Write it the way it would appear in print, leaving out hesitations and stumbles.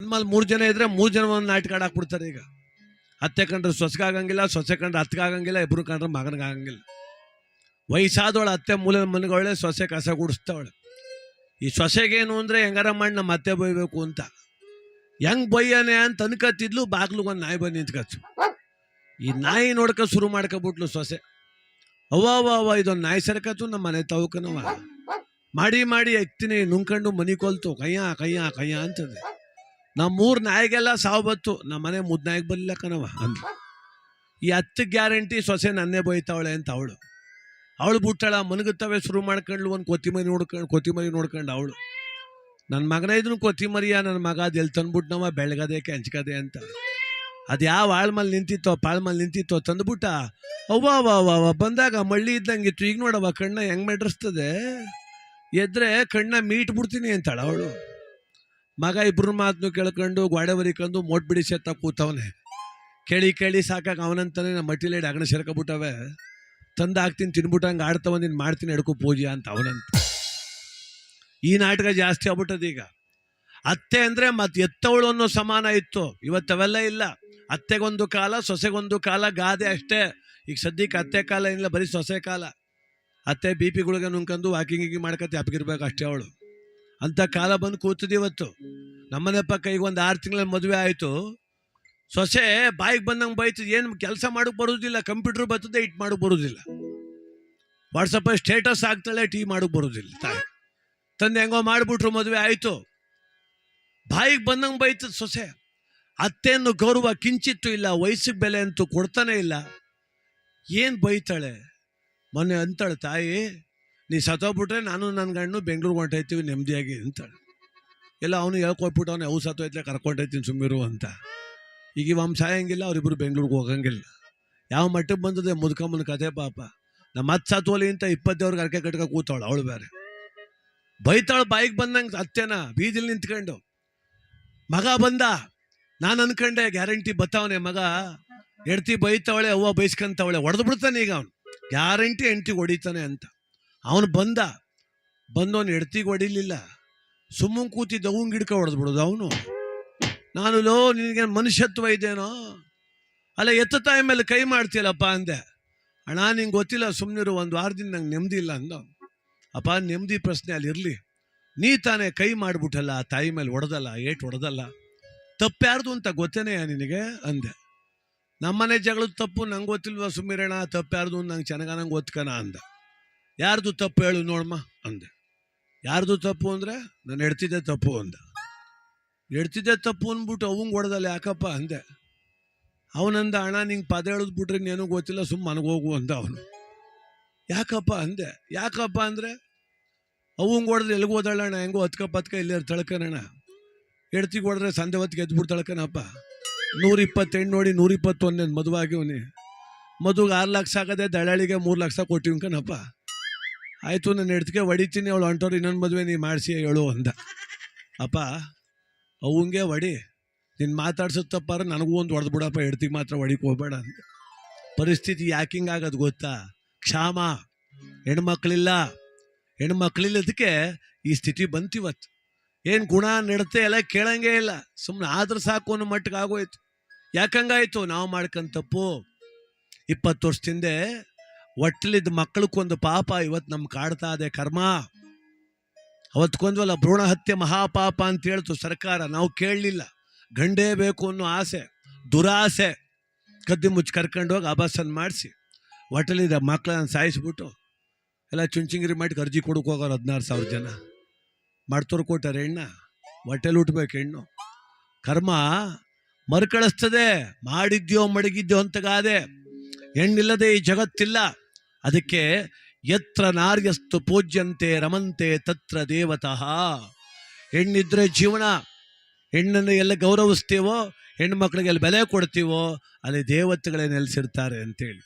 ನಮ್ಮಲ್ಲಿ 3 ಜನ ಇದ್ರೆ 3 ಜನ ಒಂದು ನಾಟಕ ಹಾಕ್ಬಿಡ್ತಾರೆ. ಈಗ ಅತ್ತೆ ಕಂಡ್ರೆ ಸೊಸೆಗಾಗಂಗಿಲ್ಲ, ಸೊಸೆ ಕಂಡ್ರೆ ಅತ್ತೆಗಾಗಂಗಿಲ್ಲ, ಇಬ್ರು ಕಂಡ್ರೆ ಮಗನಿಗಾಗಂಗಿಲ್ಲ. ವಯಸ್ಸಾದವಳು ಅತ್ತೆ ಮೂಲೆ ಮನೆಗಳೇ, ಸೊಸೆ ಕಸ ಗುಡಿಸ್ತಾವಳೆ. ಈ ಸೊಸೆಗೇನು ಅಂದರೆ ಹೆಂಗಾರ ಮಾಡಿ ನಮ್ಮ ಅತ್ತೆ ಬೈಬೇಕು ಅಂತ. ಹೆಂಗ್ ಬೈಯಾನೆ ಅಂತ ಅನ್ಕತ್ತಿದ್ಲು. ಬಾಗ್ಲಿಗೊಂದು ನಾಯಿ ಬಂದು ನಿಂತ್ಕತ್ತು. ಈ ನಾಯಿ ನೋಡ್ಕೊ ಶುರು ಮಾಡ್ಕೊಬಿಟ್ಲು ಸೊಸೆ. ಅವ್ವ ಇದೊಂದು ನಾಯಿ ಸರಕತ್ತು ನಮ್ಮ ಮನೆ ತವಕನವ. ಮಾಡಿ ಮಾಡಿ ಎಕ್ತೀನಿ ನುಂಗ್ಕೊಂಡು ಮನಿ ಕೊಲ್ತು ಕಯ್ಯ ಅಂತದೆ. ನಮ್ಮ 3 ನಾಯಿಗೆಲ್ಲ ಸಾವು ಬತ್ತು, ನಮ್ಮ ಮನೆ ಮುದ್ನಾಯಿಗೆ ಬರಲಿಲ್ಲ ಕಣವ ಅಂದ್ಲು. ಈ 10 ಗ್ಯಾರಂಟಿ ಸೊಸೆ ನನ್ನೇ ಬೈತಾವಳೆ ಅಂತ ಅವಳು ಬಿಟ್ಟಳ. ಮನಗುತ್ತವೆ ಶುರು ಮಾಡ್ಕೊಂಡ್ಲು. ಒಂದು ಕೊತ್ತಿಮರಿ ನೋಡ್ಕೊಂಡು ಅವಳು ನನ್ನ ಮಗನ ಇದ್ರು ಕೊತ್ತಿಮರಿಯ ನನ್ನ ಮಗ ಅದು ಎಲ್ಲಿ ತಂದ್ಬಿಟ್ನವ ಬೆಳಗದೆ ಕೆಂಚ್ಕದೆ ಅಂತ. ಅದು ಯಾವ ಆಳ್ಮಲ್ಲಿ ನಿಂತಿತ್ತೋ ತಂದ್ಬಿಟ್ಟ. ಅವ್ವ ಬಂದಾಗ ಮಳ್ಳಿ ಇದ್ದಂಗಿತ್ತು. ಈಗ ನೋಡವ ಕಣ್ಣ ಹೆಂಗ್ ಮೆಡ್ರಿಸ್ತದೆ, ಎದ್ರೆ ಕಣ್ಣ ಮೀಟ್ ಬಿಡ್ತೀನಿ ಅಂತಾಳ ಅವಳು. ಮಗ ಇಬ್ರು ಮಾತನ್ನು ಕೇಳ್ಕೊಂಡು ಗೋಡೆ ಬರಿಕೊಂಡು ಮೋಟ್ ಬಿಡಿ ಸೆತ್ತ ಕೂತವನೆ. ಕೇಳಿ ಸಾಕಾಗ ಅವನಂತಾನೆ ನಮ್ಮ ಮಟ್ಟಿಲೇಡಿ ಅಗಣ ಸೇರ್ಕೊಬಿಟ್ಟವೆ. ತಂದು ಹಾಕ್ತೀನಿ ತಿನ್ಬಿಟ್ಟಂಗೆ ಆಡ್ತಾವ, ನೀನು ಮಾಡ್ತೀನಿ ಎಡ್ಕೊ ಪೂಜೆ ಅಂತ ಅವನಂತ. ಈ ನಾಟಕ ಜಾಸ್ತಿ ಆಗ್ಬಿಟ್ಟದ ಈಗ. ಅತ್ತೆ ಅಂದರೆ ಮತ್ತೆ ಎತ್ತವಳು ಅನ್ನೋ ಸಮಾನ ಇತ್ತು. ಇವತ್ತವೆಲ್ಲ ಇಲ್ಲ. ಅತ್ತೆಗೊಂದು ಕಾಲ, ಸೊಸೆಗೊಂದು ಕಾಲ, ಗಾದೆ ಅಷ್ಟೇ. ಈಗ ಸದ್ಯಕ್ಕೆ ಅತ್ತೆ ಕಾಲ ಇಲ್ಲ, ಬರೀ ಸೊಸೆ ಕಾಲ. ಅತ್ತೆ BP ಗುಳಿಗೆ ನುಂಕೊಂಡು ವಾಕಿಂಗ್ ಮಾಡ್ಕತ್ತೆ ಅಪ್ಪಗಿರ್ಬೇಕು ಅಷ್ಟೇ ಅವಳು. ಅಂಥ ಕಾಲ ಬಂದು ಕೂತದ ಇವತ್ತು. ನಮ್ಮನೆ ಪಕ್ಕ ಈಗ ಒಂದು 6 ತಿಂಗಳ ಮದುವೆ ಆಯಿತು. ಸೊಸೆ ಬಾಯಿಗೆ ಬಂದಂಗೆ ಬೈತದೆ. ಏನು ಕೆಲಸ ಮಾಡೋಕ್ಕೆ ಬರೋದಿಲ್ಲ, ಕಂಪ್ಯೂಟ್ರ್ ಬರ್ತದೆ, ಇಟ್ ಮಾಡೋಕ್ಕೆ ಬರೋದಿಲ್ಲ. ವಾಟ್ಸಪ್ಪಲ್ಲಿ ಸ್ಟೇಟಸ್ ಆಗ್ತಾಳೆ, ಟೀ ಮಾಡೋಕ್ಕೆ ಬರೋದಿಲ್ಲ. ತಾಯಿ ತಂದೆ ಹೆಂಗೋ ಮಾಡಿಬಿಟ್ರು, ಮದುವೆ ಆಯಿತು. ಬಾಯಿಗೆ ಬಂದಂಗೆ ಬೈತದ ಸೊಸೆ. ಅತ್ತೆಯನ್ನು ಗೌರವ ಕಿಂಚಿತ್ತು ಇಲ್ಲ, ವಯಸ್ಸಿಗೆ ಬೆಲೆ ಅಂತೂ ಕೊಡ್ತಾನೆ ಇಲ್ಲ. ಏನು ಬೈತಾಳೆ. ಮೊನ್ನೆ ಅಂತಾಳೆ ತಾಯಿ, ನೀ ಸತ್ತೋಗ್ಬಿಟ್ರೆ ನಾನು ನನ್ನ ಗಂಡು ಬೆಂಗ್ಳೂರಿಗೆ ಹೊಂಟೈತೀವಿ ನೆಮ್ಮದಿಯಾಗಿ ಅಂತಾಳೆ. ಎಲ್ಲ ಅವನು ಹೇಳ್ಕೊಟ್ಬಿಟ್ಟು ಅವನು ಅವು ಸತ್ತೋಯ್ತಲೆ ಕರ್ಕೊಂಡೈತೀನಿ ಸುಮ್ಮಿರು ಅಂತ. ಈಗ ಇವ ಸಾಯಂಗಿಲ್ಲ, ಅವರಿಬ್ಬರು ಬೆಂಗ್ಳೂರಿಗೆ ಹೋಗಂಗಿಲ್ಲ. ಯಾವ ಮಟ್ಟಕ್ಕೆ ಬಂದದೆ ಮುದ್ಕಮ್ಮನ ಕತೆ ಪಾಪ. ನಮ್ಮ ಹತ್ತು ಸತ್ವಲಿ ಅಂತ 20 ಅವ್ರಿಗೆ ಅರ್ಕೆ ಕಟ್ಕ ಕೂತಾವಳು ಅವಳು ಬೇರೆ. ಬೈತಾಳು ಬಾಯಿಗೆ ಬಂದಂಗೆ ಅತ್ತೆನ ಬೀದಿಲಿ ನಿಂತ್ಕೊಂಡು. ಮಗ ಬಂದ, ನಾನು ಅನ್ಕೊಂಡೆ ಗ್ಯಾರಂಟಿ ಬತ್ತಾವನೆ ಮಗ. ಹೆಂಡ್ತಿ ಬೈತಾವಳೆ, ಅವ್ವ ಬೈಸ್ಕೊಂತವಳೆ, ಹೊಡೆದು ಬಿಡ್ತಾನೆ ಈಗ ಅವನು. ಗ್ಯಾರಂಟಿ ಹೆಂಡ್ತಿಗೆ ಹೊಡಿತಾನೆ ಅಂತ. ಅವನು ಬಂದವನು ಹೆಂಡ್ತಿಗೆ ಹೊಡಿಲಿಲ್ಲ, ಸುಮ್ಮನೆ ಕೂತಿದ್ದ ಅವಂಗೆ ಗಿಡ್ಕ ಹೊಡೆದು ಬಿಡೋದು ಅವನು. ನಾನು ನಿನಗೆ ಮನುಷ್ಯತ್ವ ಇದೇನೋ, ಅಲ್ಲ ಎತ್ತ ತಾಯಿ ಮೇಲೆ ಕೈ ಮಾಡ್ತೀಯಲ್ಲಪ್ಪ ಅಂದೆ. ಅಣ್ಣ ನಿಂಗೆ ಗೊತ್ತಿಲ್ಲ, ಸುಮ್ಮನಿರು, 1 ವಾರದಿಂದ ನಂಗೆ ನೆಮ್ಮದಿ ಇಲ್ಲ ಅಂದ. ಅಪ್ಪ ನೆಮ್ಮದಿ ಪ್ರಶ್ನೆ ಅಲ್ಲಿ ಇರಲಿ, ನೀ ತಾನೇ ಕೈ ಮಾಡಿಬಿಟ್ಟಲ್ಲ, ತಾಯಿ ಮೇಲೆ ಹೊಡೆದಲ್ಲ, ಏಟು ಹೊಡೆದಲ್ಲ, ತಪ್ಪ್ಯಾರ್ದು ಅಂತ ಗೊತ್ತೇನೆ ನಿನಗೆ ಅಂದೆ. ನಮ್ಮನೆ ಜಗಳದ ತಪ್ಪು ನಂಗೆ ಗೊತ್ತಿಲ್ವ ಸುಮ್ಮಿರಣ, ತಪ್ಪ್ಯಾರ್ದು ನಂಗೆ ಚೆನ್ನಾಗ ನಂಗೆ ಗೊತ್ಕನ ಅಂದ. ಯಾರ್ದು ತಪ್ಪು ಹೇಳು ನೋಡಮ್ಮ ಅಂದೆ. ಯಾರ್ದು ತಪ್ಪು ಅಂದರೆ ನಾನು ಹೆಡ್ತಿದ್ದೆ ತಪ್ಪು ಅಂದ. ಹೆಡ್ತಿದ್ದೆ ತಪ್ಪು ಅಂದ್ಬಿಟ್ಟು ಅವಂಗೆ ಹೊಡೆದಲ್ಲ ಯಾಕಪ್ಪ ಅಂದೆ. ಅವನಂದ, ಅಣ್ಣ ನಿಂಗೆ ಪದ ಹೇಳಿದ್ಬಿಟ್ರೆ ಇನ್ನೇನು ಗೊತ್ತಿಲ್ಲ, ಸುಮ್ಮ ಮನಗೋಗು ಅಂದ ಅವನು. ಯಾಕಪ್ಪ ಅಂದೆ. ಯಾಕಪ್ಪ ಅಂದರೆ ಅವಂಗೆ ಹೊಡೆದ್ರೆ ಎಲ್ಲಿಗೆ ಓದಾಳಣ್ಣ, ಹೆಂಗೋ ಹತ್ಕ ಇಲ್ಲೇ ತಳ್ಕನಣ್ಣ. ಹೆಡ್ತಿಗೆ ಹೊಡೆದ್ರೆ ಸಂದೆ ಹೊತ್ತಿಗೆ ಎದ್ಬಿಡ್ತಾಳ್ಕನಪ್ಪ. 120 ನೋಡಿ 121 ಮದುವಾಗಿವ್ನಿ. ಮದುವೆಗೆ 6 ಲಕ್ಷ ಆಗದೆ, ದಳ್ಳಾಳಿಗೆ 3 ಲಕ್ಷ ಕೊಟ್ಟಿವ್ಕನಪ್ಪ. ಆಯಿತು, ನಾನು ಹೆಡ್ತಿಗೆ ಹೊಡಿತೀನಿ, ಅವಳು ಹೊಂಟೋರು ಇನ್ನೊಂದು ಮದುವೆ ನೀ ಮಾಡಿಸಿ ಹೇಳು ಅಂದ. ಅಪ್ಪ ಅವಂಗೆ ಹೊಡಿ, ನಿನ್ನ ಮಾತಾಡ್ಸೋದು ತಪ್ಪಾರ ನನಗೂ ಒಂದು ಹೊಡೆದು ಬಿಡಪ್ಪ, ಹೆಡ್ತಿಗೆ ಮಾತ್ರ ಹೊಡಿಗೆ ಹೋಗ್ಬೇಡ ಅಂತ. ಪರಿಸ್ಥಿತಿ ಯಾಕಿಂಗ್ ಆಗೋದು ಗೊತ್ತಾ? ಕ್ಷಾಮ, ಹೆಣ್ಮಕ್ಳಿಲ್ಲದಕ್ಕೆ ಈ ಸ್ಥಿತಿ ಬಂತಿವತ್ತು. ಏನು ಗುಣ ನಡತೆ ಎಲ್ಲ ಕೇಳಂಗೇ ಇಲ್ಲ, ಸುಮ್ಮನೆ ಆದ್ರೆ ಸಾಕು ಅನ್ನೋ ಮಟ್ಟಿಗೆ ಆಗೋಯ್ತು. ಯಾಕಂಗಾಯ್ತು? ನಾವು ಮಾಡ್ಕೊಂಡ್ ತಪ್ಪು. 20 ವರ್ಷದಿಂದ ಒಟ್ಟಲಿದ್ದ ಮಕ್ಕಳಕ್ಕೊಂದು ಪಾಪ ಇವತ್ತು ನಮ್ಗೆ ಕಾಡ್ತಾ ಇದೆ ಕರ್ಮ. ಅವತ್ಕೊಂದ್ವಲ್ಲ ಭ್ರೂಣ ಹತ್ಯೆ ಮಹಾಪಾಪ ಅಂತ ಹೇಳ್ತು ಸರ್ಕಾರ, ನಾವು ಕೇಳಲಿಲ್ಲ. ಗಂಡೇ ಬೇಕು ಅನ್ನೋ ಆಸೆ, ದುರಾಸೆ ಕದ್ದಿ ಮುಚ್ಚಿ ಕರ್ಕೊಂಡೋಗಿ ಅಬಾಸನ್ ಮಾಡಿಸಿ ಒಟ್ಟಲಿದ್ದ ಮಕ್ಕಳನ್ನ ಸಾಯಿಸ್ಬಿಟ್ಟು ಎಲ್ಲ ಚುಂಚಿಂಗಿರಿ ಮಾಡಿ ಅರ್ಜಿ ಕೊಡಕ್ಕೆ ಹೋಗೋರು 16,000 ಜನ ಮಾಡ್ತೋರು ಕೊಟ್ಟಾರೆ. ಹೊಟ್ಟೆಲಿ ಹುಟ್ಬೇಕು ಹೆಣ್ಣು. ಕರ್ಮ ಮರುಕಳಿಸ್ತದೆ. ಮಾಡಿದ್ಯೋ ಮಡಗಿದ್ಯೋ ಅಂತಗಾದೆ. ಹೆಣ್ಣಿಲ್ಲದೆ ಈ ಜಗತ್ತಿಲ್ಲ. ಅದಕ್ಕೆ ಯತ್ರ ನಾರ್ಯಸ್ತು ಪೂಜ್ಯಂತೆ ರಮಂತೆ ತತ್ರ ದೇವತಃ. ಹೆಣ್ಣಿದ್ರೆ ಜೀವನ. ಹೆಣ್ಣನ್ನು ಎಲ್ಲ ಗೌರವಿಸ್ತೀವೋ, ಹೆಣ್ಣು ಮಕ್ಕಳಿಗೆ ಎಲ್ಲಿ ಬೆಲೆ ಕೊಡ್ತೀವೋ ಅಲ್ಲಿ ದೇವತೆಗಳೇ ನೆಲೆಸಿರ್ತಾರೆ ಅಂತೇಳಿ.